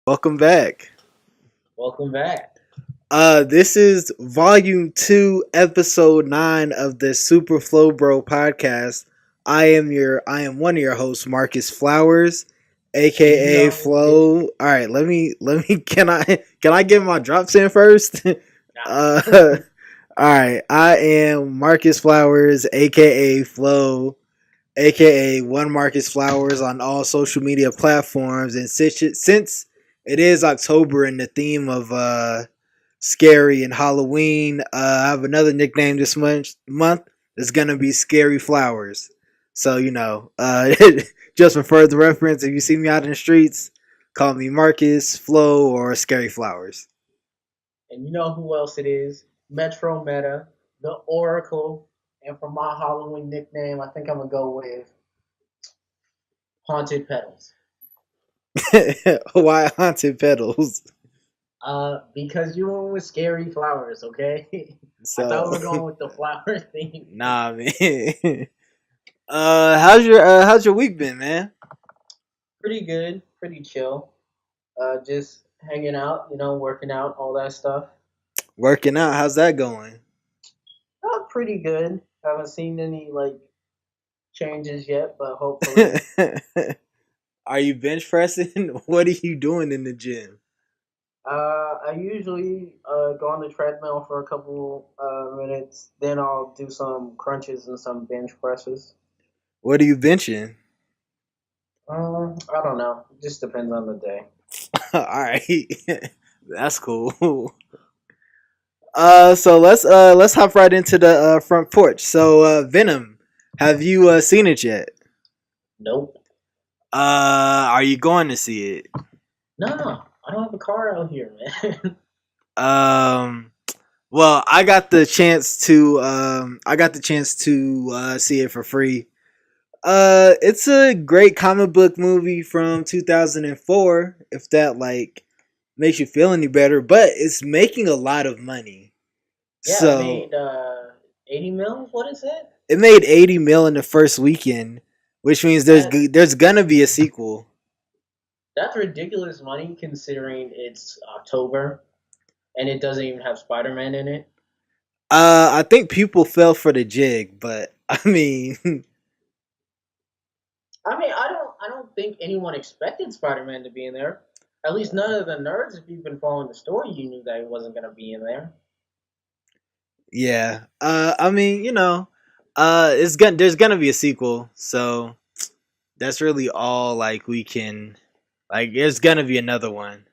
Welcome back. Welcome back. This is volume 2, episode 9 of the Super Flow Bro podcast. I am one of your hosts, Marcus Flowers, You aka know who it is. Flow. Alright, let me can I get my drops in first? uh Nah. Alright, I am Marcus Flowers, aka Flow, aka one Marcus Flowers on all social media platforms. And since it is October and the theme of scary and Halloween, I have another nickname this month. It's gonna be Scary Flowers. So just for further reference, if you see me out in the streets, call me Marcus, Flo, or Scary Flowers. And you know who else it is? Metro Meta, the Oracle, and for my Halloween nickname, I think I'm gonna go with Haunted Petals. Why haunted petals? Because you went with scary flowers, okay? I thought So we were going with the flower theme. nah, man. How's your week been, man? Pretty good, pretty chill. Just hanging out, working out, all that stuff. Working out, how's that going? Pretty good. Haven't seen any changes yet, but hopefully. Are you bench pressing? What are you doing in the gym? I usually go on the treadmill for a couple minutes, then I'll do some crunches and some bench presses. What are you benching? I don't know. It just depends on the day. All right, that's cool. So let's hop right into the front porch. So Venom, have you seen it yet? Nope. Are you going to see it? No, I don't have a car out here, man. Um, well, I got the chance to see it for free. It's a great comic book movie from 2004. If that makes you feel any better, but it's making a lot of money. Yeah, it So made 80 mil. What is it? it made 80 mil in the first weekend, which means That there's gonna be a sequel. that's ridiculous money considering it's October and it doesn't even have Spider Man in it. I think people fell for the jig, but I mean, I mean, I don't think anyone expected Spider Man to be in there. At least none of the nerds. If you've been following the story, you knew that he wasn't gonna be in there. yeah. I mean, there's gonna be a sequel, so that's really all we can there's gonna be another one.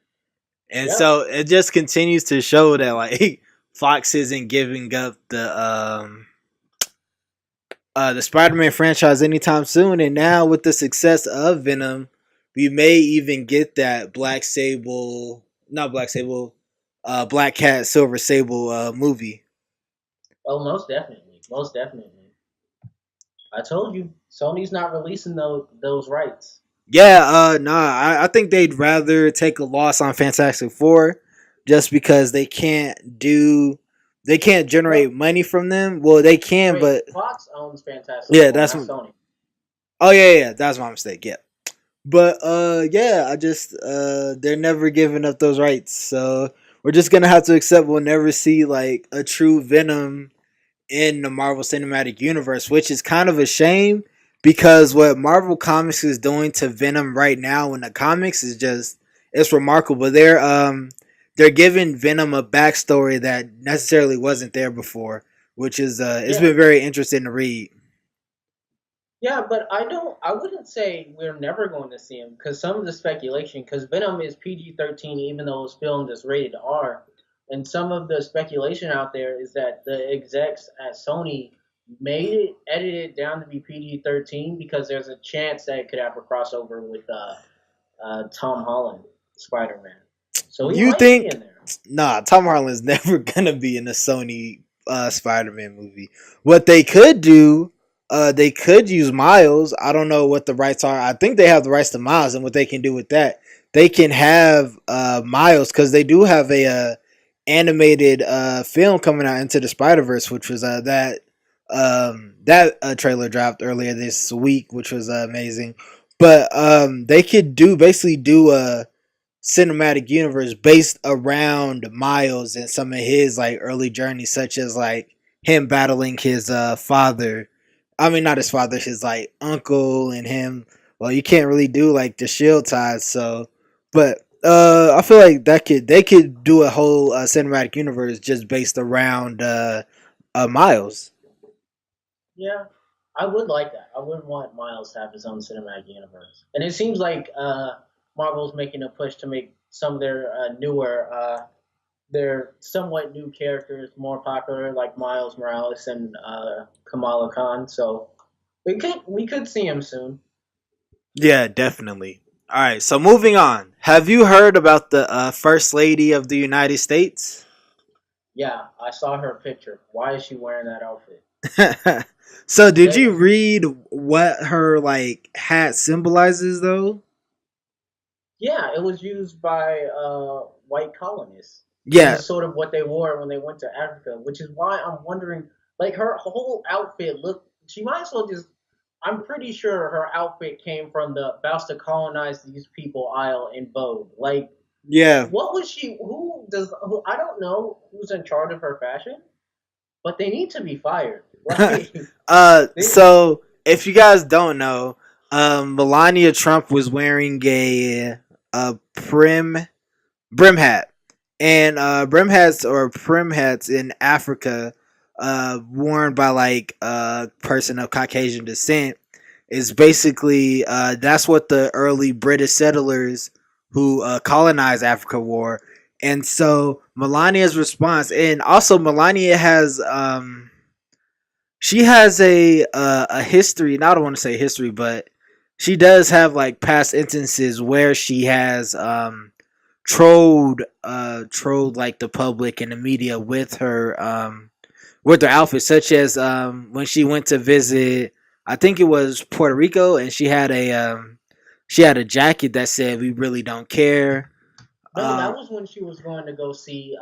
And Yep. so it just continues to show that Fox isn't giving up the Spider-Man franchise anytime soon. And now with the success of Venom, we may even get that Black Cat Silver Sable movie. Oh, most definitely, most definitely. I told you, Sony's not releasing those rights. Yeah, I think they'd rather take a loss on Fantastic Four just because they can't generate Well, money from them. Well, they can, wait, but Fox owns Fantastic yeah, Four, that's not what. Sony. Oh yeah, that's my mistake. Yeah, but yeah, I just they're never giving up those rights, so we're just gonna have to accept we'll never see a true Venom in the Marvel Cinematic Universe, which is kind of a shame because what Marvel Comics is doing to Venom right now in the comics is just it's remarkable. They're giving Venom a backstory that necessarily wasn't there before, which is it's Yeah, been very interesting to read. yeah, but I wouldn't say we're never going to see him because some of the speculation, because Venom is PG-13, even though it's filmed as rated R, and some of the speculation out there is that the execs at Sony made it, edited it down to be PG-13 because there's a chance that it could have a crossover with Tom Holland Spider-Man, so he You might be think? in there. Nah, Tom Holland's never gonna be in a Sony Spider-Man movie. What they could do, they could use Miles. I don't know what the rights are. I think they have the rights to Miles, and what they can do with that, they can have Miles because they do have a animated film coming out into the Spider Verse, which was that trailer dropped earlier this week, which was amazing. But they could do basically do a cinematic universe based around Miles and some of his like early journeys, such as like him battling his father. I mean, not his father, his like uncle and him. Well, you can't really do like the shield ties, so but I feel like that could they could do a whole cinematic universe just based around Miles. Yeah, I would like that. I would want Miles to have his own cinematic universe. And it seems like Marvel's making a push to make some of their newer, their somewhat new characters more popular, like Miles Morales and Kamala Khan. So we could see him soon. Yeah, definitely. All right, so moving on. Have you heard about the First Lady of the United States? Yeah, I saw her picture. Why is she wearing that outfit? So, did They, you read what her like hat symbolizes though? yeah, it was used by white colonists. This Yeah, is sort of what they wore when they went to Africa, which is why I'm wondering, like her whole outfit looked. She might as well just. I'm pretty sure her outfit came from the "About to colonize these people" aisle in Vogue. Like, yeah. what was she? Who does? Who, I don't know who's in charge of her fashion, but they need to be fired. Like, they, So if you guys don't know, Melania Trump was wearing a brim hat, and brim hats in Africa, worn by like a person of Caucasian descent, is basically that's what the early British settlers who colonized Africa wore. And so Melania's response, and also Melania has she has a history. And I don't want to say history, but she does have like past instances where she has trolled like the public and the media with her outfit, such as when she went to visit, I think it was Puerto Rico, and she had a jacket that said "We really don't care." no, that Um, was when she was going to go see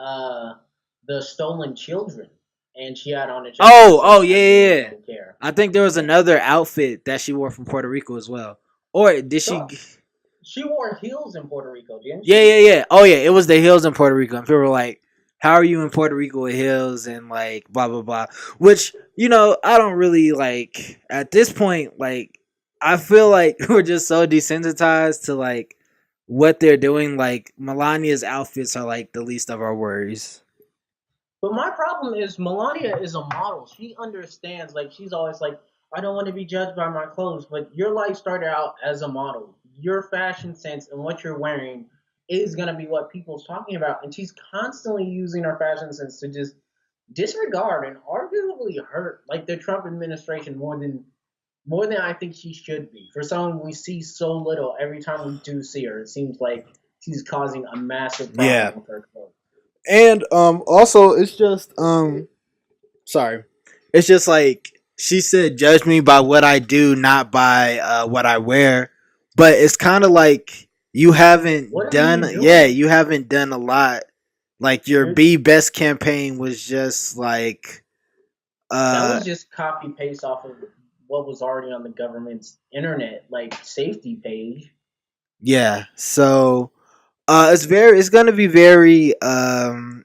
the stolen children, and she had on a jacket that oh said, yeah, "I really yeah, yeah. don't care." I think there was Yeah. another outfit that she wore from Puerto Rico as well. Or did she? So she wore heels in Puerto Rico, didn't Yeah, she? yeah, yeah. Oh yeah, it was the hills in Puerto Rico. And people were like, "How are you in Puerto Rico with hills and like blah blah blah?" Which I don't really like at this point. Like, I feel like we're just so desensitized to like what they're doing. Like Melania's outfits are like the least of our worries. But my problem is Melania is a model. She understands. Like she's always like, I don't want to be judged by my clothes. But your life started out as a model. Your fashion sense and what you're wearing is gonna be what people's talking about. And she's constantly using her fashion sense to just disregard and arguably hurt like the Trump administration more than I think she should be. For someone we see so little, every time we do see her, it seems like she's causing a massive Yeah, problem with her clothes. and also it's just sorry, it's just like she said, judge me by what I do, not by what I wear. But it's kind of like you What haven't are done, you yeah, doing? you haven't done a lot. Like your You're Be Best campaign was just like, That uh, was just copy paste off of what was already on the government's internet like safety page. yeah. So it's gonna be very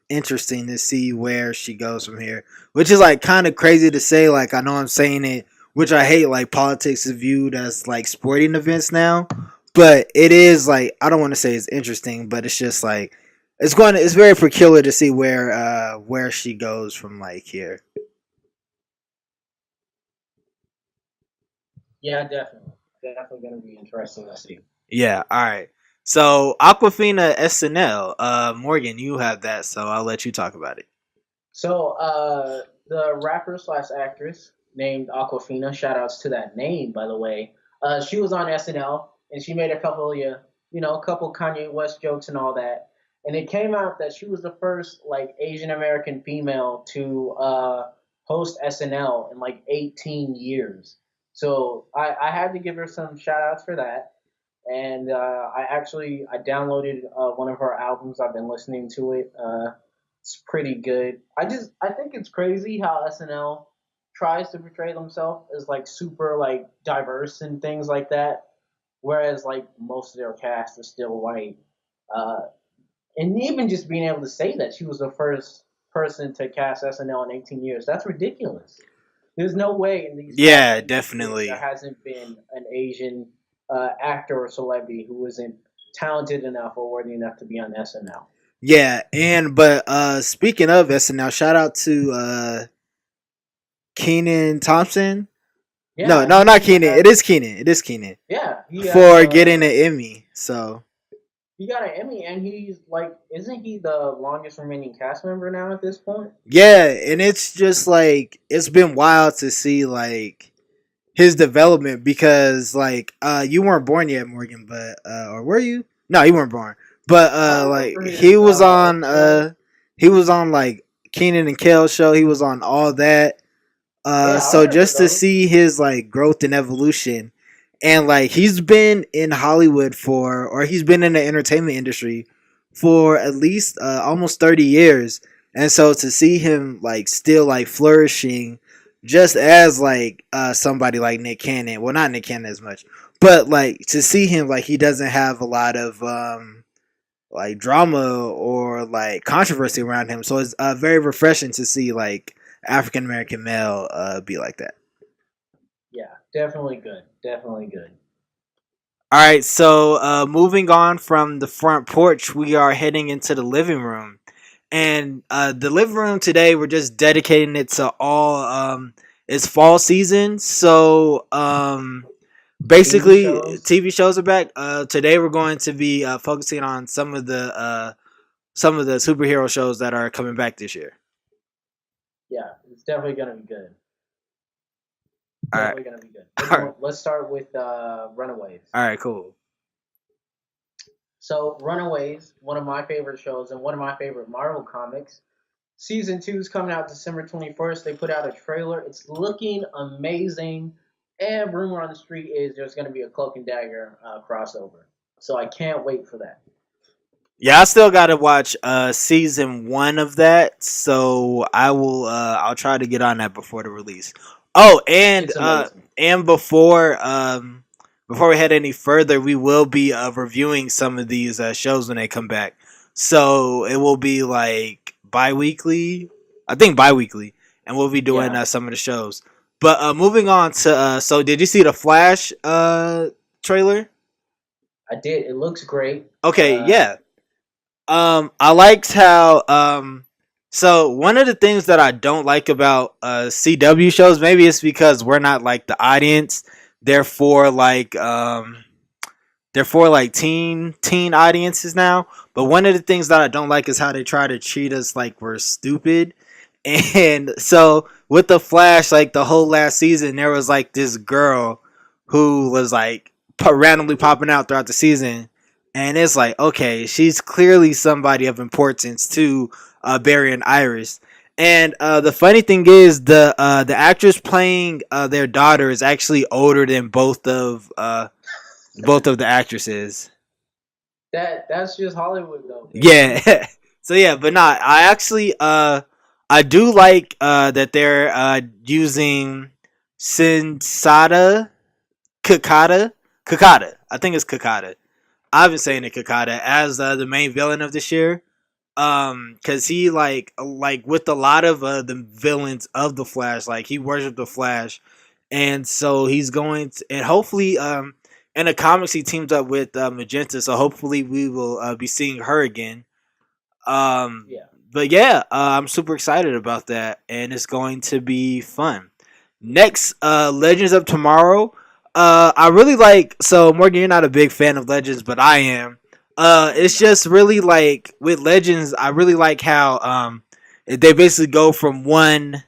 interesting to see where she goes from here, which is like kind of crazy to say. Like I know I'm saying it, which I hate. Like politics is viewed as like sporting events now, but it is like I don't want to say it's interesting, but it's just like it's very peculiar to see where she goes from like here. Yeah, definitely. Definitely gonna be interesting to see. Yeah. All right. So Aquafina SNL, Morgan, you have that, so I'll let you talk about it. So the rapper slash actress named Awkwafina, shout outs to that name by the way. She was on SNL and she made a couple of a couple Kanye West jokes and all that. And it came out that she was the first like Asian American female to host SNL in like 18 years. So I had to give her some shout outs for that. And I downloaded one of her albums. I've been listening to it. It's pretty good. I think it's crazy how SNL tries to portray themselves as like super like diverse and things like that, whereas like most of their cast is still white. Uh, and even just being able to say that she was the first person to cast SNL in 18 years, that's ridiculous. There's no way in these past Yeah, 18 years there definitely. hasn't been an Asian actor or celebrity who wasn't talented enough or worthy enough to be on SNL. Yeah, and but speaking of SNL, shout out to Keenan Thompson. No, Yeah, no, not he Keenan. It is Keenan. It is Keenan yeah he has for getting an Emmy. So he got an Emmy and he's like isn't he the longest remaining cast member now at this point? yeah, and it's just like it's been wild to see like his development because like you weren't born yet, Morgan, but or were you? No, you weren't born. But I like remember his show. he was on like Keenan and Kel show. He was on all that. Yeah, I So remember just to those. see his like growth and evolution, and like he's been in Hollywood for, or he's been in the entertainment industry for at least almost 30 years, and so to see him like still like flourishing, just as like somebody like Nick Cannon, well not Nick Cannon as much, but like to see him like he doesn't have a lot of like drama or like controversy around him. So it's very refreshing to see like African American male be like that. Yeah, definitely good. Definitely good. All right, so moving on from the front porch, we are heading into the living room, and the living room today we're just dedicating it to all it's fall season. So TV basically, shows. TV shows are back. Today we're going to be focusing on some of the superhero shows that are coming back this year. Yeah, it's definitely gonna be good. All right. Definitely gonna be good. What do All you right. want? Let's start with Runaways. All right. Cool. So Runaways, one of my favorite shows and one of my favorite Marvel comics. Season 2 is coming out December 21st. They put out a trailer. It's looking amazing. And rumor on the street is there's going to be a Cloak and Dagger crossover. So I can't wait for that. Yeah, I still got to watch season 1 of that, so I'll try to get on that before the release. Oh, It's amazing. and before we head any further, we will be reviewing some of these shows when they come back. So it will be like bi-weekly, I think bi-weekly, and we'll be doing Yeah, some of the shows. But moving on to so did you see the Flash trailer? I did. It looks great. Okay, yeah. I liked how so one of the things that I don't like about CW shows, maybe it's because we're not like the audience, therefore like they're for like teen audiences now. But one of the things that I don't like is how they try to treat us like we're stupid. And so with the Flash, like the whole last season, there was like this girl who was like randomly popping out throughout the season, and it's like, okay, she's clearly somebody of importance to Barry and Iris. And the funny thing is, the actress playing their daughter is actually older than both of the actresses. that's just Hollywood though, man. Yeah. So yeah, but not. I actually I do like that they're using Sensata Kakata. I think it's Kakata. I've been saying it Kakata as the main villain of this year. Cause he like with a lot of the villains of the Flash, like he worshipped the Flash, and so he's going to, and hopefully in the comics he teams up with Magenta, so hopefully we will be seeing her again. Um, Yeah. but yeah, I'm super excited about that, and it's going to be fun. Next, Legends of Tomorrow. I really like. So Morgan, you're not a big fan of Legends, but I am. It's just really like with Legends. I really like how they basically go from one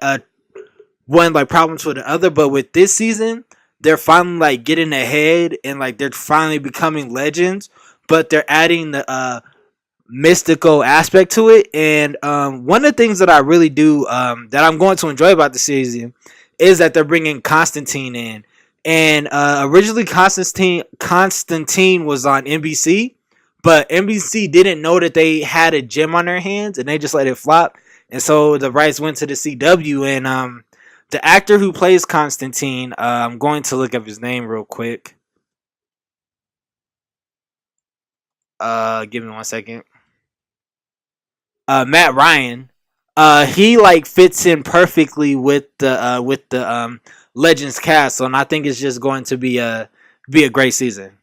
like problem to the other. But with this season, they're finally like getting ahead and like they're finally becoming legends. But they're adding the mystical aspect to it. And one of the things that I really do that I'm going to enjoy about the season is that they're bringing Constantine in. And originally Constantine was on NBC, but NBC didn't know that they had a gem on their hands, and they just let it flop. And so the rights went to the CW, and the actor who plays Constantine, I'm going to look up his name real quick. Give me 1 second. Matt Ryan. He like fits in perfectly with the Legends cast, so and I think it's just going to be a great season.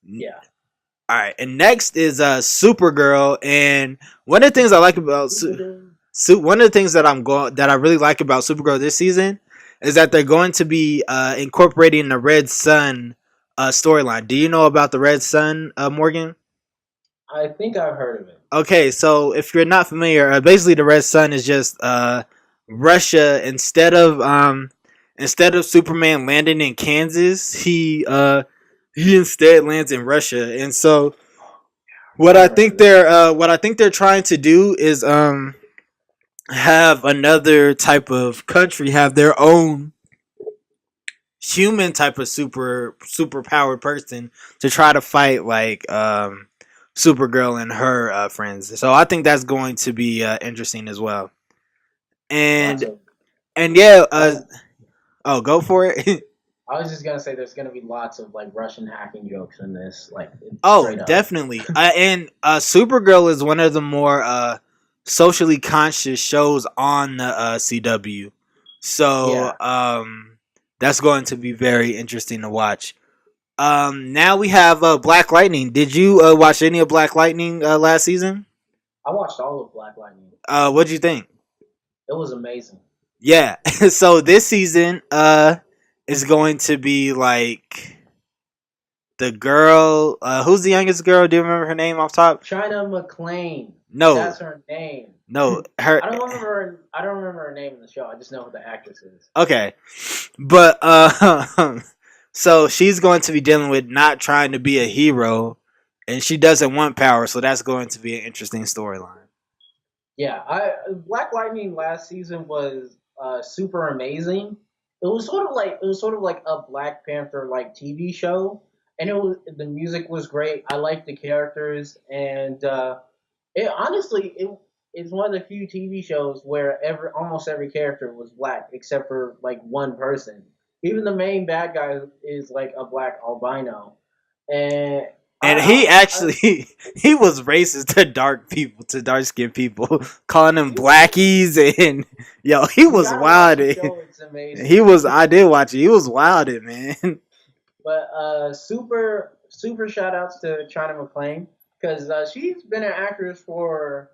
Yeah. All right, and next is Supergirl, and one of the things I like about one of the things that I really like about Supergirl this season is that they're going to be incorporating the Red Sun storyline. Do you know about the Red Sun, Morgan? I think I've heard of it. Okay, so if you're not familiar, basically the Red Sun is just Russia. Instead of Superman landing in Kansas, he instead lands in Russia, and so what I think they're trying to do is have another type of country have their own human type of super powered person to try to fight like Supergirl and her friends. So I think that's going to be interesting as well. Lots And of. and yeah, Oh, oh, go for it. I was just gonna say there's gonna be lots of like Russian hacking jokes in this, like Oh, straight up. definitely. And Supergirl is one of the more socially conscious shows on the CW. So Yeah, that's going to be very interesting to watch. Now we have Black Lightning. Did you watch any of Black Lightning last season? I watched all of Black Lightning. What'd you think? It was amazing. Yeah. So this season is going to be like the girl. Who's the youngest girl? Do you remember her name off top? China McClain. No, That's her name. no, her. I don't remember. I don't remember her name in the show. I just know who the actress is. Okay, but so she's going to be dealing with not trying to be a hero, and she doesn't want power. So that's going to be an interesting storyline. Yeah, I Black Lightning last season was super amazing. It was sort of like a Black Panther like TV show, and the music was great. I liked the characters, and it honestly it's one of the few TV shows where almost every character was black except for like one person. Even the main bad guy is like a black albino, and And I, he I actually he was racist to dark people, to dark skinned people, calling them he was. blackies, and yo, he You was gotta watch the wilded. show; it's amazing. He was. I did watch it. He was wilded, man. But super shout outs to China McClain because she's been an actress for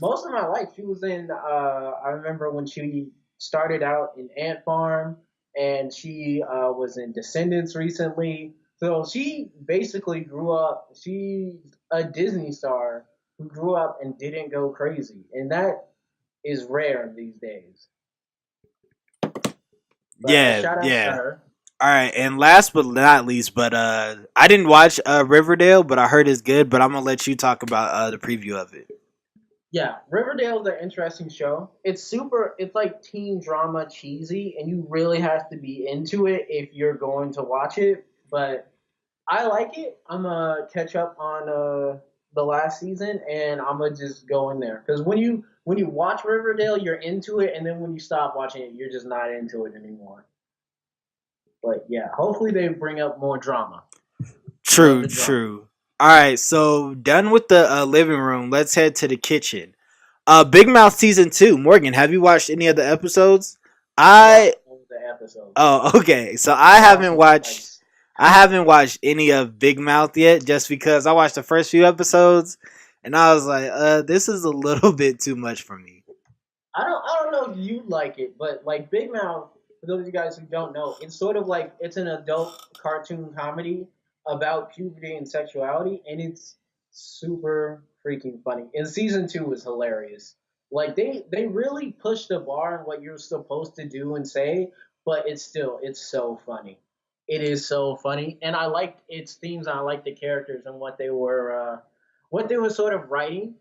most of my life. She was in. I remember when she started out in Ant Farm, and she was in Descendants recently. So she basically grew up. She's a Disney star who grew up and didn't go crazy, and that is rare these days. But Yeah, shout outs to yeah. her. All right, and last but not least, but I didn't watch Riverdale, but I heard it's good. But I'm gonna let you talk about the preview of it. Yeah, Riverdale's an interesting show. It's like teen drama cheesy, and you really have to be into it if you're going to watch it. But I like it. I'm gonna catch up on the last season, and I'm gonna just go in there because when you watch Riverdale, you're into it, and then when you stop watching it, you're just not into it anymore. But yeah, hopefully they bring up more drama. Love True, the drama. true. All right, so done with the living room. Let's head to the kitchen. Big Mouth season 2. Morgan, have you watched any of the episodes? I watched I all of the episodes. Oh, okay. So I watched them twice. I haven't watched any of Big Mouth yet, just because I watched the first few episodes and I was like, this is a little bit too much for me. I don't know if you like it, but like Big Mouth, for those of you guys who don't know, it's sort of like it's an adult cartoon comedy about puberty and sexuality, and it's super freaking funny. And season two is hilarious. Like they really push the bar on what you're supposed to do and say, but it's so funny. It is so funny, and I liked its themes. And I liked the characters and what they were sort of writing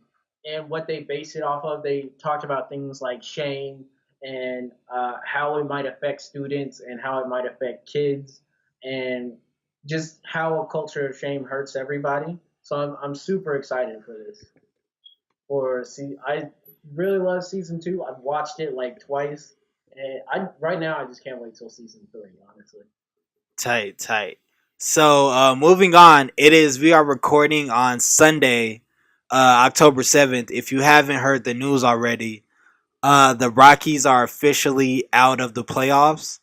and what they based it off of. They talked about things like shame and how it might affect students and how it might affect kids and just how a culture of shame hurts everybody. So I'm super excited for this. I really love season two. I've watched it like twice, and I right now I just can't wait till season three. Honestly, Tight, tight. So moving on, we are recording on Sunday, October 7th. If you haven't heard the news already, the Rockies are officially out of the playoffs.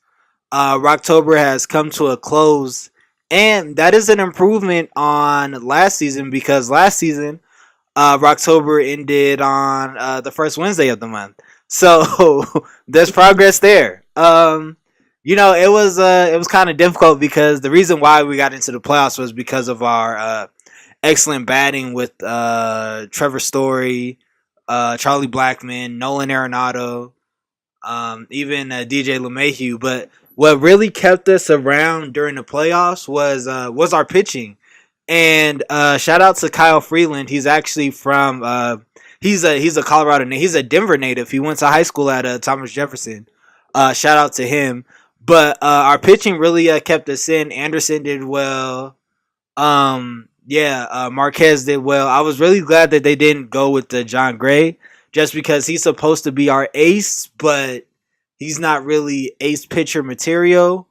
Rocktober has come to a close, and that is an improvement on last season because last season Rocktober ended on the first Wednesday of the month. So there's progress there. It was kind of difficult because the reason why we got into the playoffs was because of our excellent batting with Trevor Story, Charlie Blackmon, Nolan Arenado, even DJ LeMahieu. But what really kept us around during the playoffs was our pitching. And shout out to Kyle Freeland. He's actually from he's a Colorado native. He's a Denver native. He went to high school at Thomas Jefferson. Shout out to him. But our pitching really kept us in. Anderson did well. Marquez did well. I was really glad that they didn't go with the John Gray, just because he's supposed to be our ace, but he's not really ace pitcher material.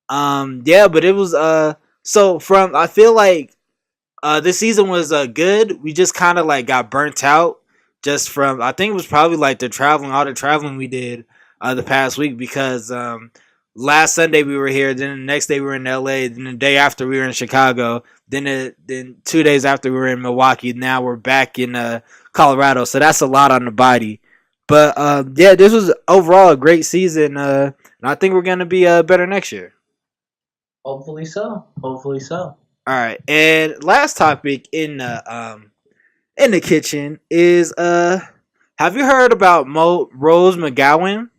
But it was so from I feel like this season was good. We just kind of like got burnt out just from I think it was probably like all the traveling we did the past week because last Sunday we were here, then the next day we were in LA, then the day after we were in Chicago, then 2 days after we were in Milwaukee. Now we're back in Colorado, so that's a lot on the body. But this was overall a great season, and I think we're gonna be better next year. Hopefully so. Hopefully so. All right, and last topic in the kitchen is have you heard about Rose McGowan?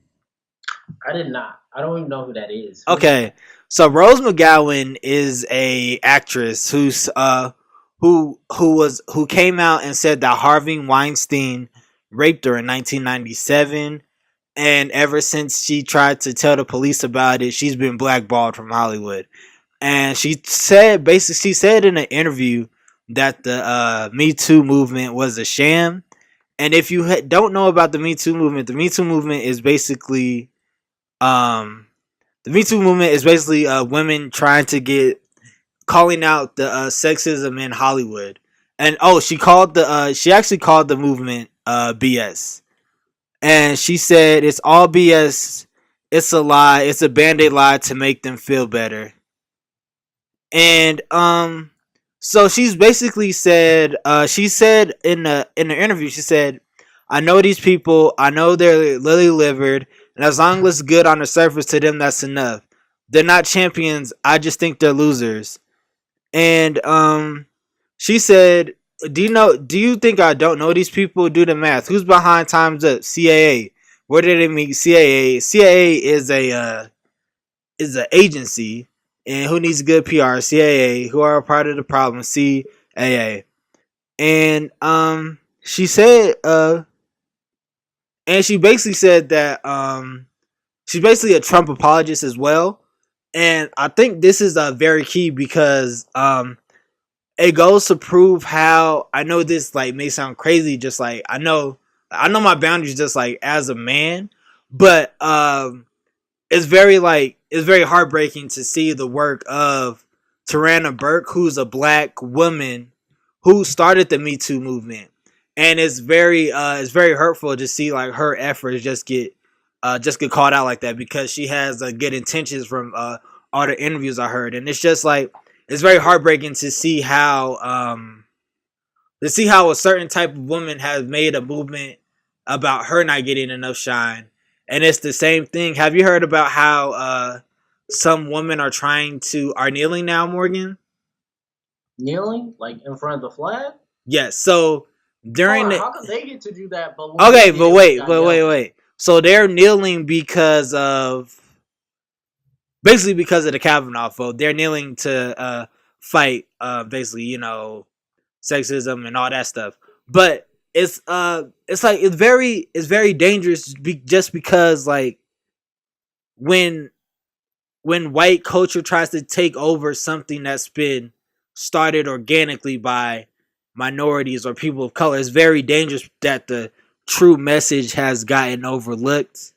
I did not. I don't even know who that is. Okay, so Rose McGowan is a actress who came out and said that Harvey Weinstein raped her in 1997, and ever since she tried to tell the police about it, she's been blackballed from Hollywood. And she said in an interview that the Me Too movement was a sham. And if you don't know about the Me Too movement, the Me Too movement is basically women trying to get calling out the sexism in Hollywood. And she actually called the movement BS. And she said it's all BS. It's a lie. It's a band-aid lie to make them feel better. And so she's basically said she said in the interview, she said, I know these people, I know they're lily livered, and as long as it's good on the surface to them, that's enough. They're not champions, I just think they're losers. And she said, do you think I don't know these people? Do the math. Who's behind Time's Up? CAA. Where did they meet? CAA. CAA is an agency. And who needs good PR? CAA. Who are a part of the problem? CAA. And she said and she basically said that she's basically a Trump apologist as well. And I think this is very key because it goes to prove how I know this like may sound crazy, just like I know my boundaries just like as a man, but it's very heartbreaking to see the work of Tarana Burke, who's a black woman who started the Me Too movement. And it's very hurtful to see like her efforts just get called out like that because she has good intentions from all the interviews I heard, and it's just like it's very heartbreaking to see how a certain type of woman has made a movement about her not getting enough shine. And it's the same thing. Have you heard about how some women are kneeling now, Morgan? Kneeling like in front of the flag? Yes. So how come they get to do that? But wait. So they're kneeling because of the Kavanaugh vote. They're kneeling to fight basically, sexism and all that stuff. But it's very dangerous just because like when white culture tries to take over something that's been started organically by minorities or people of color, it's very dangerous that the true message has gotten overlooked.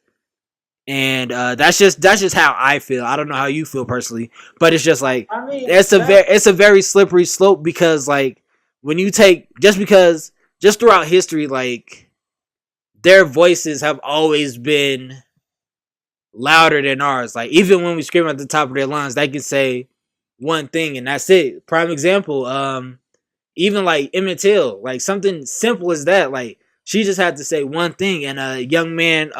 and that's just how I feel. I don't know how you feel personally, but it's just like I mean, it's a very slippery slope because like when you take just throughout history, like their voices have always been louder than ours. Like even when we scream at the top of their lungs, they can say one thing and that's it. Prime example, even like Emmett Till, like something simple as that. Like she just had to say one thing, and a young man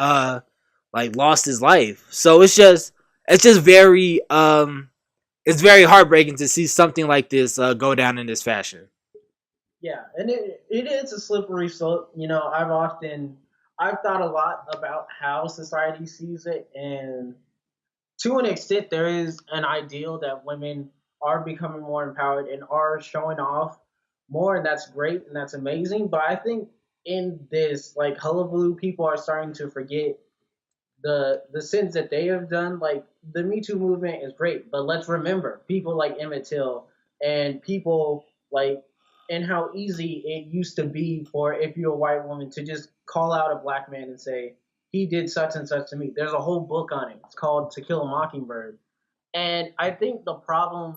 like lost his life. So it's just very it's very heartbreaking to see something like this go down in this fashion. yeah, and it is a slippery slope. I've thought a lot about how society sees it, and to an extent, there is an ideal that women are becoming more empowered and are showing off more, and that's great and that's amazing. But I think in this like hullabaloo, people are starting to forget the sins that they have done. Like the Me Too movement is great, but let's remember people like Emmett Till and people like and how easy it used to be for if you're a white woman to just call out a black man and say he did such and such to me. There's a whole book on it. It's called To Kill a Mockingbird. And I think the problem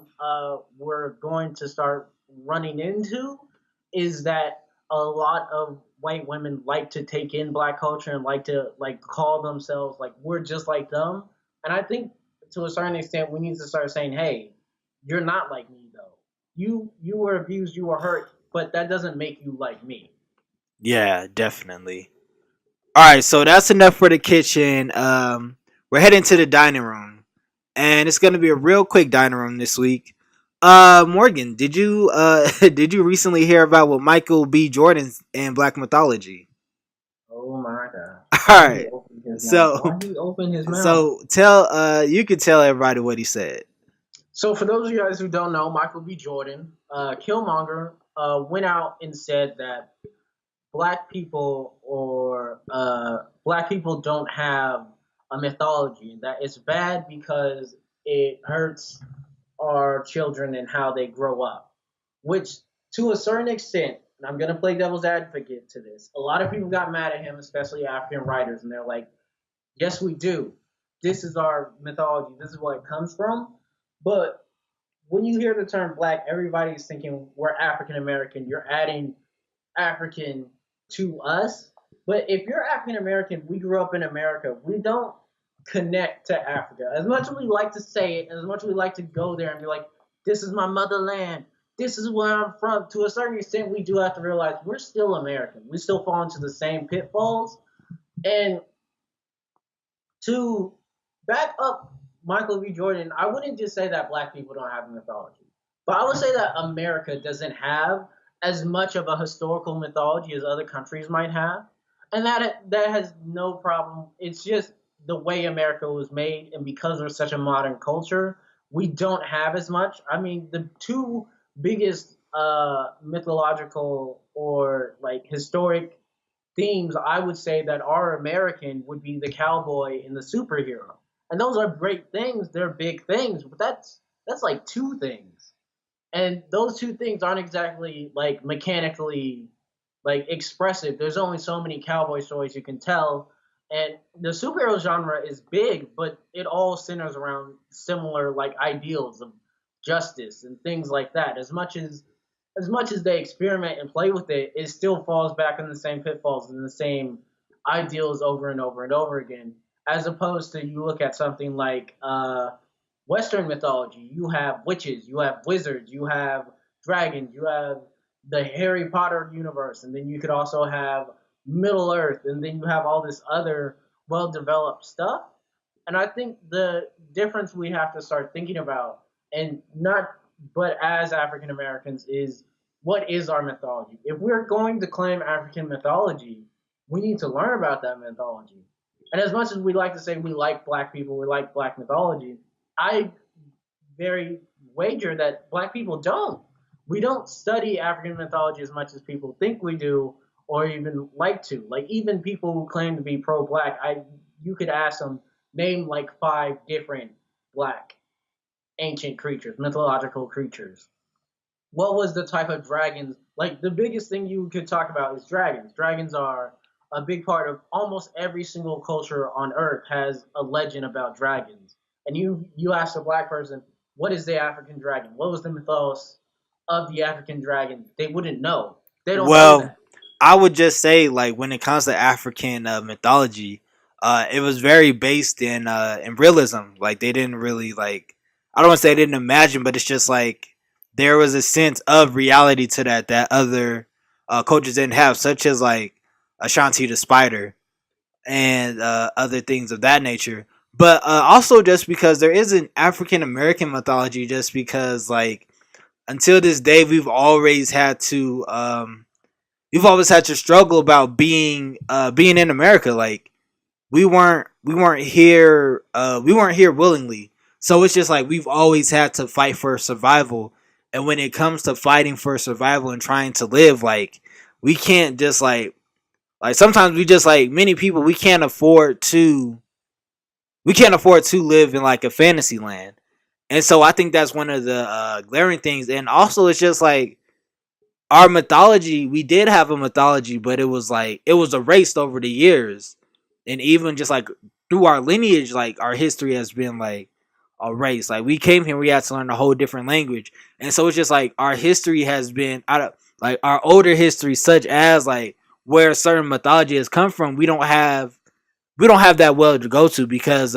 we're going to start running into is that a lot of white women like to take in black culture and like to like call themselves like we're just like them. And I think to a certain extent we need to start saying, hey, you're not like me though. You were abused, you were hurt, but that doesn't make you like me. Yeah, definitely. All right, so that's enough for the kitchen. We're heading to the dining room, and it's gonna be a real quick dining room this week. Morgan, did you did you recently hear about what Michael B. Jordan's in Black Mythology? Oh my god. All Why he right, opened his mouth? so Why he opened his mouth? so tell you can tell everybody what he said. So, for those of you guys who don't know, Michael B. Jordan, Killmonger, went out and said that black people don't have a mythology, and that it's bad because it hurts our children and how they grow up. Which, to a certain extent, and I'm gonna play devil's advocate to this, a lot of people got mad at him, especially African writers, and they're like, "Yes, we do. This is our mythology. This is where it comes from." But when you hear the term black, everybody's thinking we're African American. You're adding African to us. But if you're African American, we grew up in America. We don't connect to Africa. As much as we like to say it, as much as we like to go there and be like, this is my motherland, this is where I'm from, to a certain extent, we do have to realize we're still American. We still fall into the same pitfalls. And to back up Michael B. Jordan, I wouldn't just say that black people don't have a mythology, but I would say that America doesn't have as much of a historical mythology as other countries might have, and that has no problem. It's just the way America was made, and because we're such a modern culture, we don't have as much. I mean, the two biggest mythological or like historic themes I would say that are American would be the cowboy and the superhero. And those are great things, they're big things, but that's like two things. And those two things aren't exactly like mechanically like expressive. There's only so many cowboy stories you can tell. And the superhero genre is big, but it all centers around similar like ideals of justice and things like that. As much as they experiment and play with it, it still falls back in the same pitfalls and the same ideals over and over and over again. As opposed to you look at something like Western mythology, you have witches, you have wizards, you have dragons, you have the Harry Potter universe, and then you could also have Middle Earth, and then you have all this other well developed stuff. And I think the difference we have to start thinking about, and not but as African Americans, is what is our mythology? If we're going to claim African mythology, we need to learn about that mythology. And as much as we like to say we like black people, we like black mythology, I very wager that black people don't. We don't study African mythology as much as people think we do, or even like to. Like even people who claim to be pro-black, I you could ask them name like five different black ancient creatures, mythological creatures. What was the type of dragons? Like the biggest thing you could talk about is dragons. Dragons are a big part of almost every single culture on Earth has a legend about dragons. And you ask a black person, what is the African dragon? What was the mythos of the African dragon? They wouldn't know. They don't know Well, that. I would just say like when it comes to African mythology, it was very based in realism. Like they didn't really like. I don't want to say they didn't imagine, but it's just like there was a sense of reality to that other cultures didn't have, such as like Ashanti the spider and other things of that nature. But also just because there is an African American mythology, just because like until this day we've always had to struggle about being in America. Like we weren't here willingly. So it's just like we've always had to fight for survival. And when it comes to fighting for survival and trying to live, like we can't just like sometimes we just like many people we can't afford to live in like a fantasy land. And so I think that's one of the glaring things. And also it's just like our mythology, we did have a mythology, but it was erased over the years. And even just like through our lineage, like our history has been like erased. Like we came here, we had to learn a whole different language. And so it's just like our history has been out of like our older history, such as like where certain mythology has come from, we don't have that well to go to because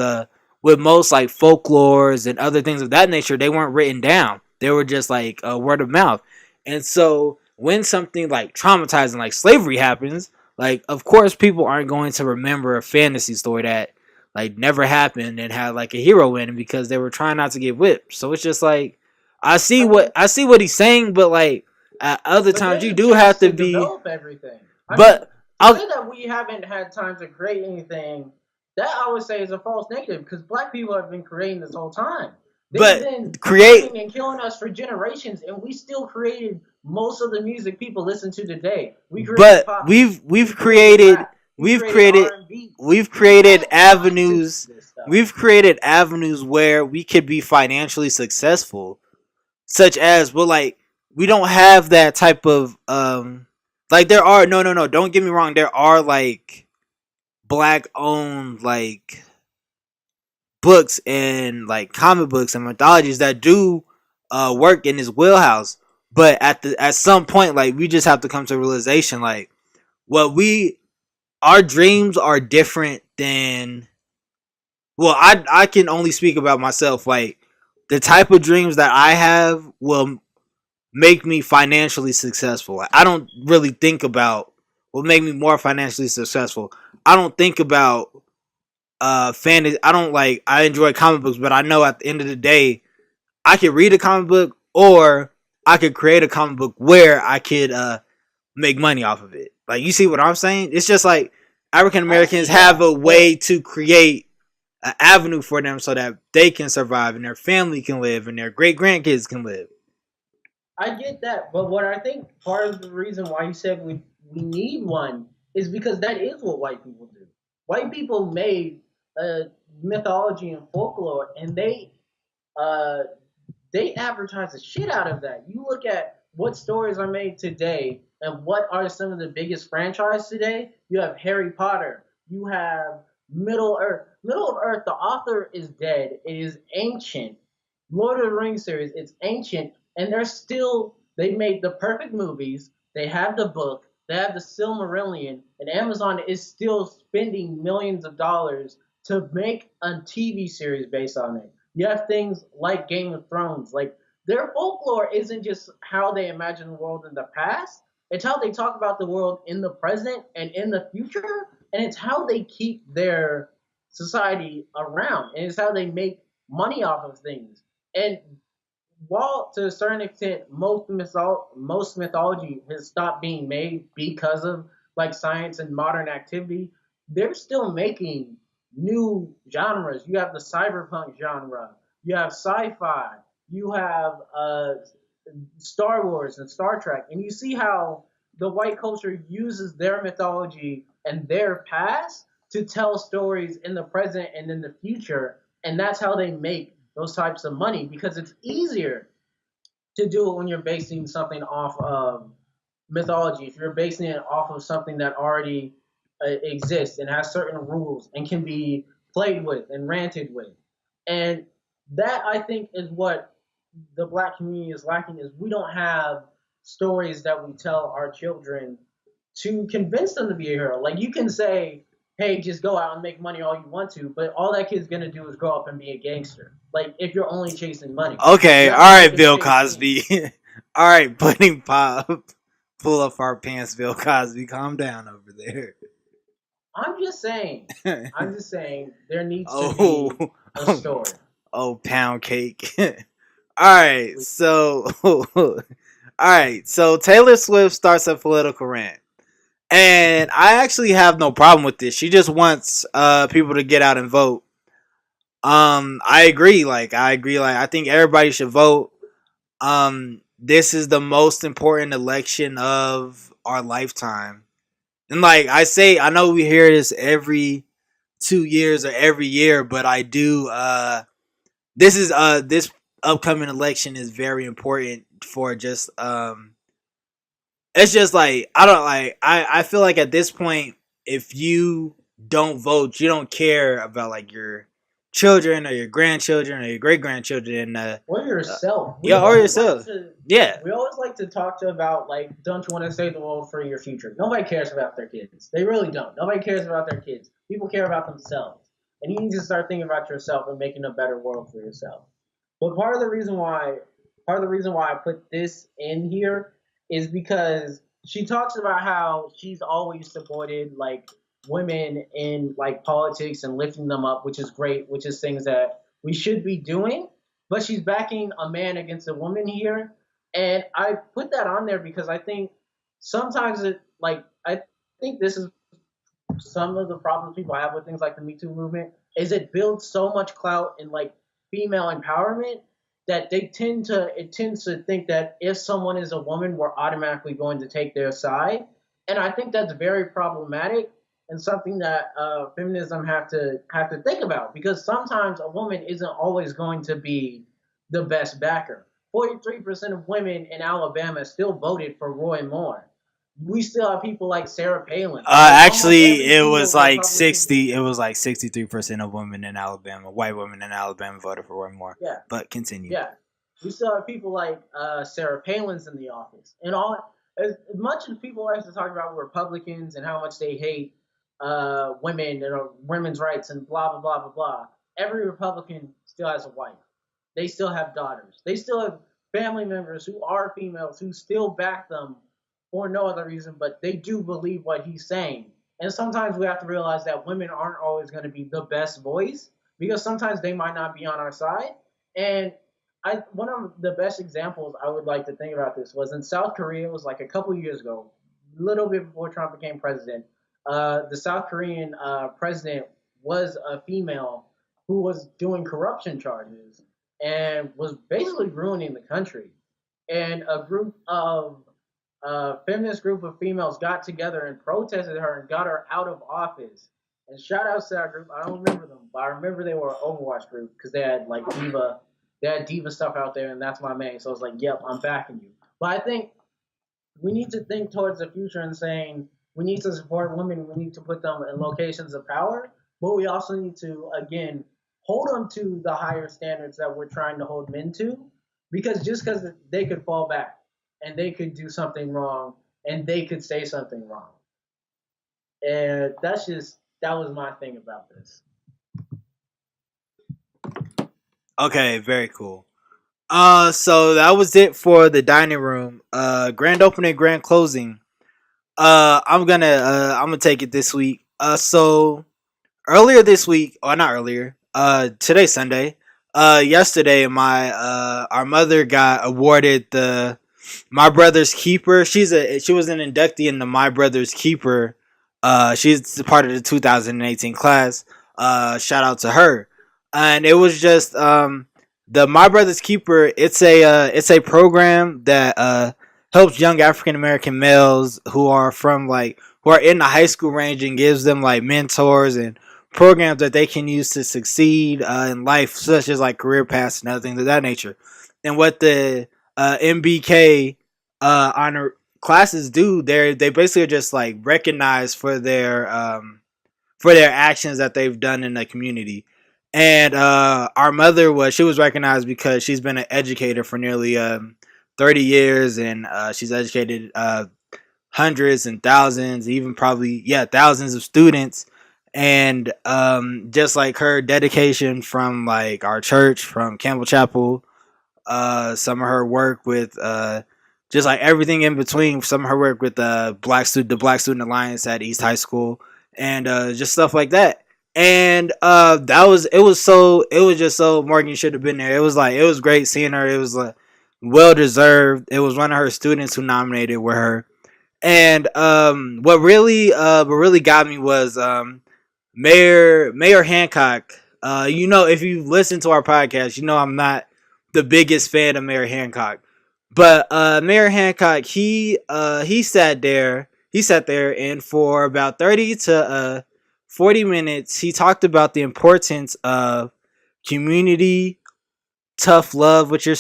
with most like folklores and other things of that nature, they weren't written down. They were just like word of mouth. And so when something like traumatizing like slavery happens, like of course people aren't going to remember a fantasy story that like never happened and had like a hero in it because they were trying not to get whipped. So it's just like I mean, I see what he's saying, but like at other but times there's you a do have chance to to be. develop everything. I mean, But to I'll say that we haven't had time to create anything, that I would say is a false negative because black people have been creating this whole time. They've but been create killing and killing us for generations, and we still created most of the music people listen to today. We created but pop music, we we've created created rap, we we've created created R&B. we've We created had time to do avenues this stuff. we've created avenues where we could be financially successful, such as well like we don't have that type of like there are no don't get me wrong, there are like black owned like books and like comic books and mythologies that do work in his wheelhouse. But at some point, like we just have to come to a realization, like what we our dreams are different than. Well, I can only speak about myself. Like the type of dreams that I have will make me financially successful. Like, I don't really think about what make me more financially successful. I don't think about fantasy. I don't like. I enjoy comic books, but I know at the end of the day, I could read a comic book or I could create a comic book where I could make money off of it. Like you see what I'm saying? It's just like African I Americans see have that, a but way to create an avenue for them so that they can survive and their family can live and their great grandkids can live. I get that, but what I think part of the reason why you said we need one is because that is what white people do. White people made mythology and folklore, and uh, they advertise the shit out of that. You look at what stories are made today, and what are some of the biggest franchises today. You have Harry Potter. You have Middle Earth. Middle of Earth. The author is dead. It is ancient. Lord of the Rings series. It's ancient, and they made the perfect movies. They have the book. They have the Silmarillion, and Amazon is still spending millions of dollars to make a TV series based on it. You have things like Game of Thrones. Like their folklore isn't just how they imagine the world in the past. It's how they talk about the world in the present and in the future, and it's how they keep their society around, and it's how they make money off of things. And while to a certain extent most mythology has stopped being made because of like science and modern activity, they're still making new genres. You have the cyberpunk genre, you have sci-fi, you have Star Wars and Star Trek, and you see how the white culture uses their mythology and their past to tell stories in the present and in the future, and that's how they make those types of money because it's easier to do it when you're basing something off of mythology. If you're basing it off of something that already exists and has certain rules and can be played with and ranted with. And that I think is what the black community is lacking is we don't have stories that we tell our children to convince them to be a hero. Like you can say, hey, just go out and make money all you want to, but all that kid's gonna do is grow up and be a gangster. Like if you're only chasing money. Okay, You're all not right, gonna Bill chase dreams. Cosby. All right, pudding pop. Pull up our pants, Bill Cosby. Calm down over there. I'm just saying. I'm just saying there needs to Oh, be a story. oh, pound cake. All right, so all right, so Taylor Swift starts a political rant, and I actually have no problem with this. She just wants people to get out and vote. I agree. Like I think everybody should vote. This is the most important election of our lifetime, and like I say, I know we hear this every 2 years or every year, but I do. This upcoming election is very important for just it's just like I don't like I feel like at this point if you don't vote you don't care about like your children or your grandchildren or your great grandchildren Or yourself. yeah or yourself yeah We always like to talk to about like, don't you want to save the world for your future? Nobody cares about their kids. They really don't. Nobody cares about their kids. People care about themselves. And you need to start thinking about yourself and making a better world for yourself. But part of the reason why I put this in here is because she talks about how she's always supported like women in like politics and lifting them up, which is great, which is things that we should be doing. But she's backing a man against a woman here, and I put that on there because I think sometimes I think this is some of the problems people have with things like the Me Too movement is it builds so much clout in like female empowerment that it tends to think that if someone is a woman, we're automatically going to take their side, and I think that's very problematic and something that feminism have to think about because sometimes a woman isn't always going to be the best backer. 43% of women in Alabama still voted for Roy Moore. We still have people like Sarah Palin. Like almost actually every it single was like Republican. 60 it was like 63% of women in Alabama white women in Alabama voted for Roy Moore Yeah, but continue. yeah. We still have people like Sarah Palin's in the office, and all as much as people like to talk about Republicans and how much they hate women and women's rights and blah blah blah blah blah. Every Republican still has a wife. They still have daughters. They still have family members who are females who still back them for no other reason, but they do believe what he's saying. And sometimes we have to realize that women aren't always going to be the best voice because sometimes they might not be on our side. And one of the best examples I would like to think about this was in South Korea. It was like a couple years ago, a little bit before Trump became president. The South Korean president was a female who was doing corruption charges and was basically ruining the country. And a group of feminist group of females got together and protested her and got her out of office. And shout outs to that group. I don't remember them, but I remember they were an Overwatch group because they had diva stuff out there, and that's my main. So I was like, yep, I'm backing you. But I think we need to think towards the future and saying we need to support women. We need to put them in locations of power, but we also need to again hold them to the higher standards that we're trying to hold men to, because they could fall back and they could do something wrong and they could say something wrong, and that was my thing about this. Okay, very cool. So that was it for the dining room. Grand opening, grand closing. I'm gonna take it this week. So earlier this week, or not earlier, today's Sunday. Yesterday, my our mother got awarded the My Brother's Keeper. She was an inductee in the My Brother's Keeper. She's part of the 2018 class. Shout out to her. And it was just the My Brother's Keeper. It's a program that helps young African American males who are in the high school range and gives them like mentors and programs that they can use to succeed in life, such as like career paths and other things of that nature. And what the MBK honor classes do, they basically are just like recognized for their actions that they've done in the community. And our mother she was recognized because she's been an educator for nearly 30 years, and she's educated hundreds and thousands, even probably thousands of students. And just like her dedication from like our church, from Campbell Chapel, some of her work with just like everything in between. Some of her work with the Black Student Alliance at East High School, and just stuff like that. And it was just so Morgan should have been there. It was great seeing her. It was well deserved. It was one of her students who nominated with her. And what really got me was Mayor Hancock. If you listen to our podcast, I'm not the biggest fan of Mayor Hancock. But Mayor Hancock, he sat there, and for about 30 to 40 minutes, he talked about the importance of community, tough love with your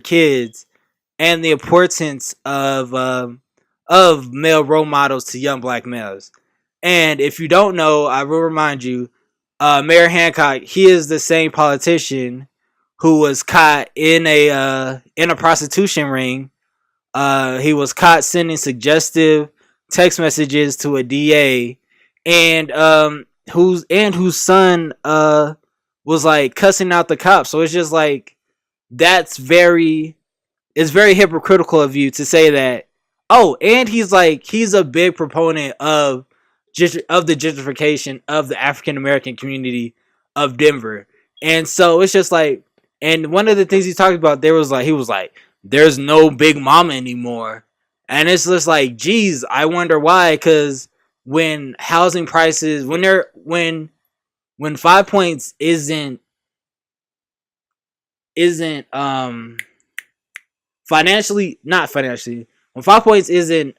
kids, and the importance of male role models to young black males. And if you don't know, I will remind you, Mayor Hancock, he is the same politician who was caught in a prostitution ring. He was caught sending suggestive text messages to a DA, and whose son was like cussing out the cops. So it's just like it's very hypocritical of you to say that. Oh, and he's a big proponent of the gentrification of the African American community of Denver. And so it's just like, and one of the things he talked about there was like, he was like, there's no Big Mama anymore. And it's just like, geez, I wonder why. Because when housing prices, when 5 Points isn't financially, not financially, when 5 Points isn't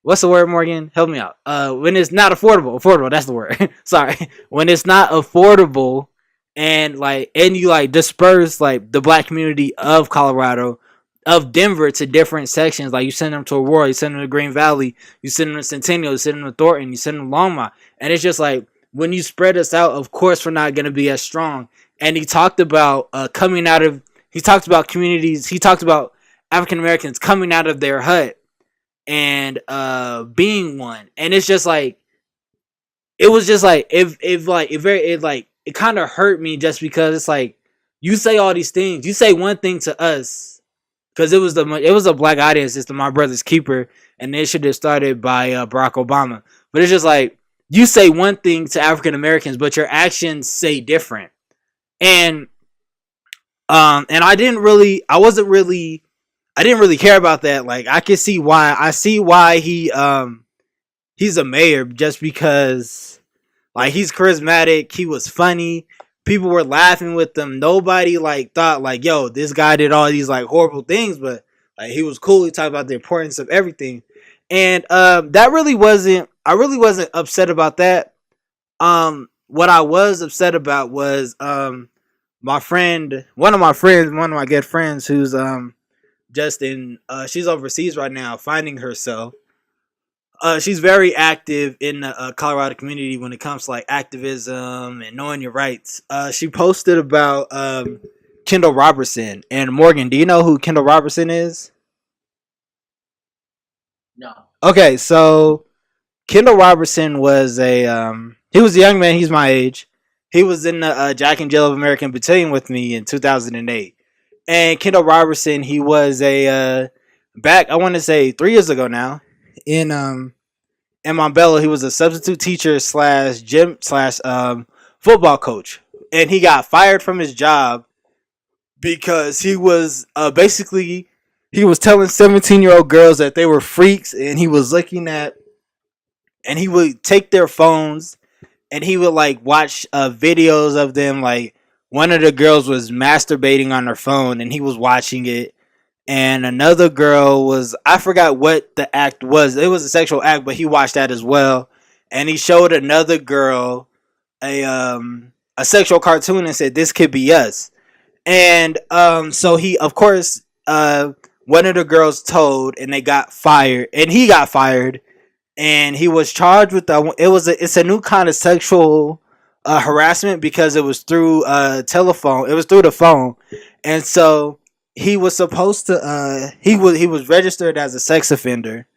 what's the word, Morgan? Help me out. When it's not affordable, that's the word. Sorry. When it's not affordable, and you like disperse like the black community of Colorado, of Denver, to different sections. Like you send them to Aurora, you send them to Green Valley, you send them to Centennial, you send them to Thornton, you send them to Longmont. And it's just like, when you spread us out, of course we're not going to be as strong. And he talked about he talked about communities, he talked about African Americans coming out of their hut and being one. And it's just like, it was just like, it kind of hurt me, just because it's like, you say all these things, you say one thing to us, because it was a black audience. It's the My Brother's Keeper, and they should have started by Barack Obama. But it's just like, you say one thing to African Americans, but your actions say different. And I didn't really care about that. Like, I see why he's a mayor, just because like, he's charismatic, he was funny, people were laughing with him. Nobody like thought like, yo, this guy did all these like horrible things, but like, he was cool. He talked about the importance of everything. And I really wasn't upset about that. What I was upset about was one of my good friends, who's she's overseas right now, finding herself. She's very active in the Colorado community when it comes to like activism and knowing your rights. She posted about Kendell Robertson. And Morgan, do you know who Kendell Robertson is? No. Okay, so Kendell Robertson was he was a young man. He's my age. He was in the Jack and Jill of American Battalion with me in 2008. And Kendell Robertson, he was back, I want to say 3 years ago now, in Montbello. He was a substitute teacher slash gym slash football coach. And he got fired from his job because he was basically, he was telling 17-year-old girls that they were freaks, and he was looking at, and he would take their phones and he would like watch videos of them. Like, one of the girls was masturbating on her phone and he was watching it. And another girl was, I forgot what the act was. It was a sexual act, but he watched that as well. And he showed another girl a sexual cartoon and said, "This could be us." And so he, of course, one of the girls told, and they got fired, and he got fired, and he was charged with it's a new kind of sexual harassment because it was through telephone. It was through the phone, and so he was supposed to he was registered as a sex offender,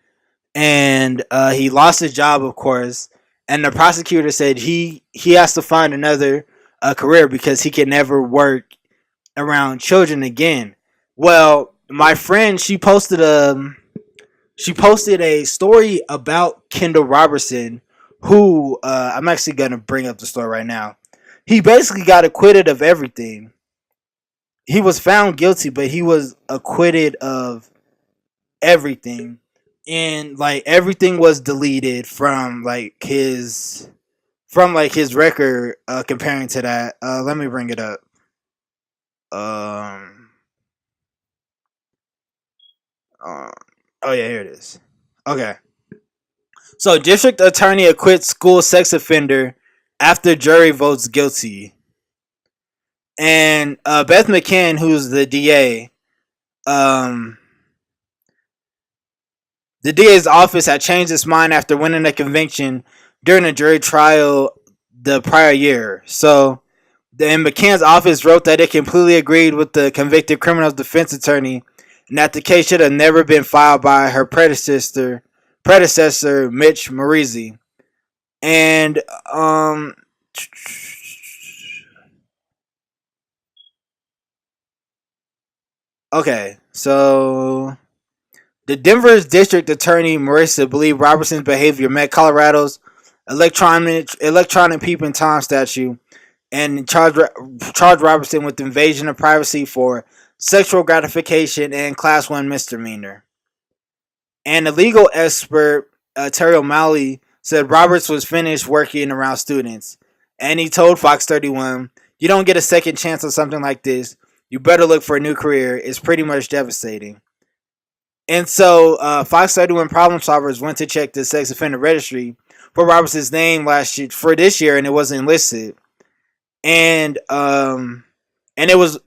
and he lost his job, of course. And the prosecutor said he has to find another career because he can never work around children again. Well, my friend, she posted a story about Kendell Robertson, who I'm actually gonna bring up the story right now. He basically got acquitted of everything. He was found guilty, but he was acquitted of everything, and like everything was deleted from his record. Comparing to that, let me bring it up. Um, uh, oh yeah, here it is. Okay. So, district attorney acquits school sex offender after jury votes guilty. And Beth McCann, who's um, the DA's office had changed its mind after winning a conviction during a jury trial the prior year. So, then McCann's office wrote that it completely agreed with the convicted criminal's defense attorney and that the case should have never been filed by her predecessor Mitch Marizzi. And okay, so the Denver's district attorney Marissa believed Robertson's behavior met Colorado's electronic peeping Tom statute and charged Robertson with invasion of privacy for sexual gratification and class 1 misdemeanor. And the legal expert Terry O'Malley said Roberts was finished working around students, and he told Fox 31, "You don't get a second chance on something like this. You better look for a new career. It's pretty much devastating." And so Fox 31 problem solvers went to check the sex offender registry for Robertson's name last year for this year, and it wasn't listed. And they went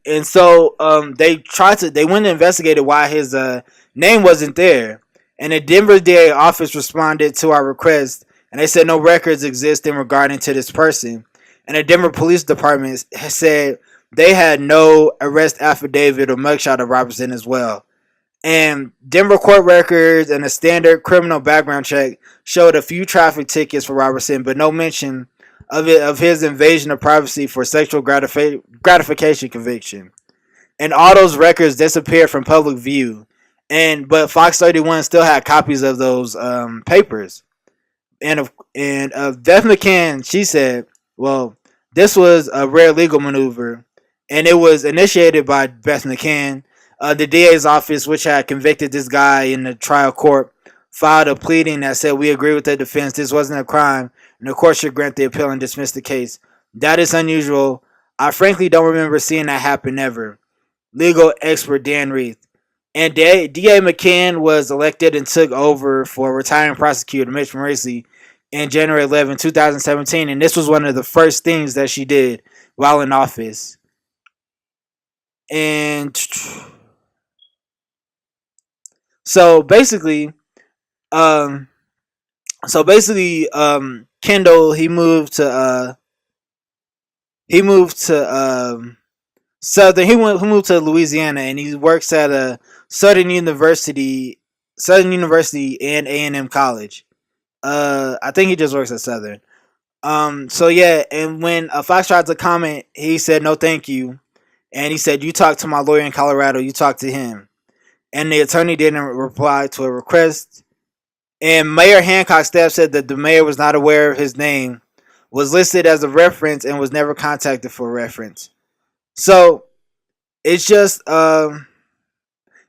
and investigated why his name wasn't there. And the Denver DA office responded to our request, and they said no records exist in regarding to this person. And the Denver Police Department said they had no arrest affidavit or mugshot of Robertson as well. And Denver court records and a standard criminal background check showed a few traffic tickets for Robertson, but no mention of his invasion of privacy for sexual gratification conviction. And all those records disappeared from public view. But Fox 31 still had copies of those papers. And Beth McCann, she said, well, this was a rare legal maneuver, and it was initiated by Beth McCann. The DA's office, which had convicted this guy in the trial court, filed a pleading that said, "We agree with the defense. This wasn't a crime, and the court should grant the appeal and dismiss the case. That is unusual. I frankly don't remember seeing that happen ever." Legal expert Dan Reith. And DA McCann was elected and took over for retiring prosecutor Mitch Marizzi in January 11, 2017, and this was one of the first things that she did while in office. And so basically, um, Kendell he moved to Southern. He moved to Louisiana, and he works at a Southern University, and A&M College. I think he just works at Southern. So yeah, and when Fox tried to comment, he said no, thank you, and he said, "You talk to my lawyer in Colorado. You talk to him." And the attorney didn't reply to a request. And Mayor Hancock staff said that the mayor was not aware of his name, was listed as a reference, and was never contacted for reference. So it's just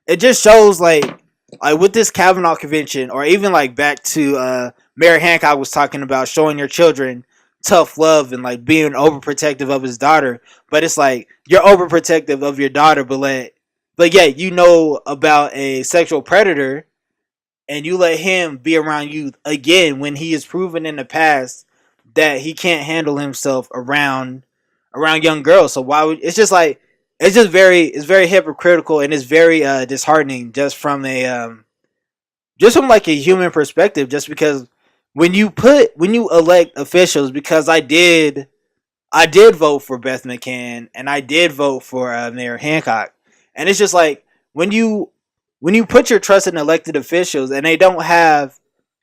it just shows like with this Kavanaugh convention, or even like back to Mayor Hancock was talking about showing your children tough love and like being overprotective of his daughter. But it's like you're overprotective of your daughter, but yeah, you know about a sexual predator, and you let him be around you again when he has proven in the past that he can't handle himself around young girls. So why would it's just like it's very hypocritical, and it's very disheartening just from like a human perspective. Just because when you elect officials, because I did vote for Beth McCann, and I did vote for Mayor Hancock, and it's just like when you when you put your trust in elected officials and they don't have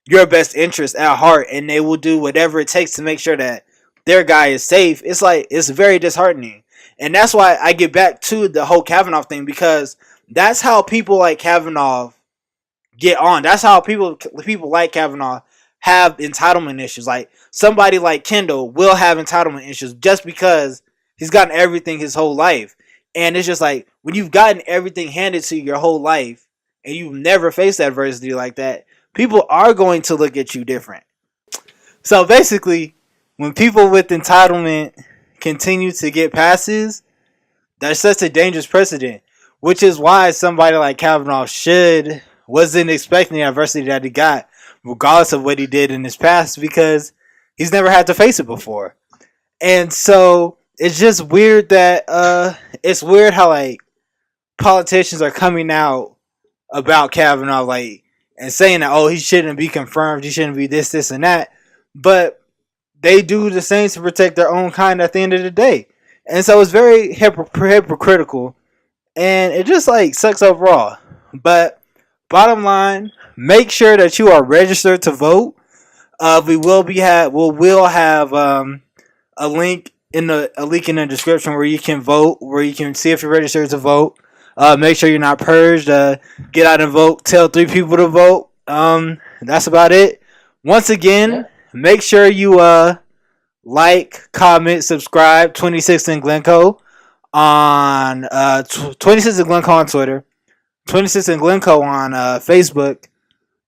your best interest at heart, and they will do whatever it takes to make sure that their guy is safe. It's like it's very disheartening, and that's why I get back to the whole Kavanaugh thing, because that's how people like Kavanaugh get on. That's how people like Kavanaugh have entitlement issues. Like somebody like Kendell will have entitlement issues just because he's gotten everything his whole life. And it's just like when you've gotten everything handed to you your whole life and you've never faced adversity like that, people are going to look at you different. So basically, when people with entitlement continue to get passes, that sets a dangerous precedent, which is why somebody like Kavanaugh wasn't expecting the adversity that he got, regardless of what he did in his past, because he's never had to face it before. And so it's just weird that it's weird how like politicians are coming out about Kavanaugh, like, and saying that, oh, he shouldn't be confirmed, he shouldn't be this, and that, but they do the same to protect their own kind at the end of the day. And so it's very hypocritical, and it just like sucks overall. But bottom line, make sure that you are registered to vote. We will have a link in the description where you can vote, where you can see if you're registered to vote. Make sure you're not purged. Get out and vote. Tell 3 people to vote. That's about it. Once again, Yeah. make sure you like, comment, subscribe. 26 in Glencoe on 26 in Glencoe on Twitter, 26 in Glencoe on Facebook,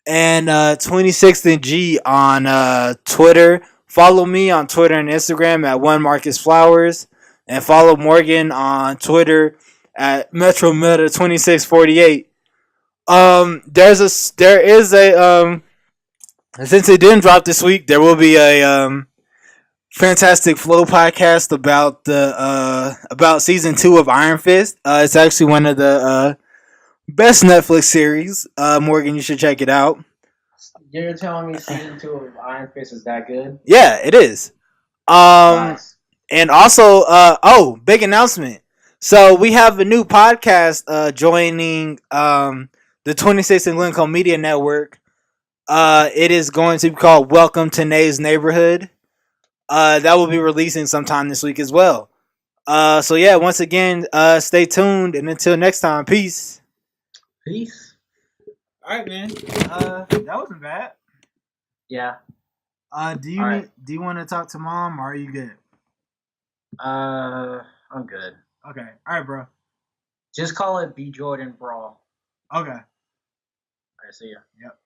and 26th and G on Twitter. Follow me on Twitter and Instagram at one Marcus Flowers, and follow Morgan on Twitter at Metro Meta 2648. There is a since it didn't drop this week, there will be a Fantastic Flow podcast about season 2 of Iron Fist. It's actually one of the best Netflix series. Morgan, you should check it out. You're telling me season 2 of Iron Fist is that good? Yeah, it is. Um, Nice. and also, big announcement. So we have a new podcast joining the 26 and Glencoe Media Network. It is going to be called Welcome to Nave's Neighborhood. That will be releasing sometime this week as well. So yeah, once again, stay tuned, and until next time, peace. Peace. All right, man. That wasn't bad. Yeah. Do you do you want to talk to mom, or are you good? I'm good. Okay. All right, bro. Just call it B Jordan Brawl. Okay. All right, see ya. Yep.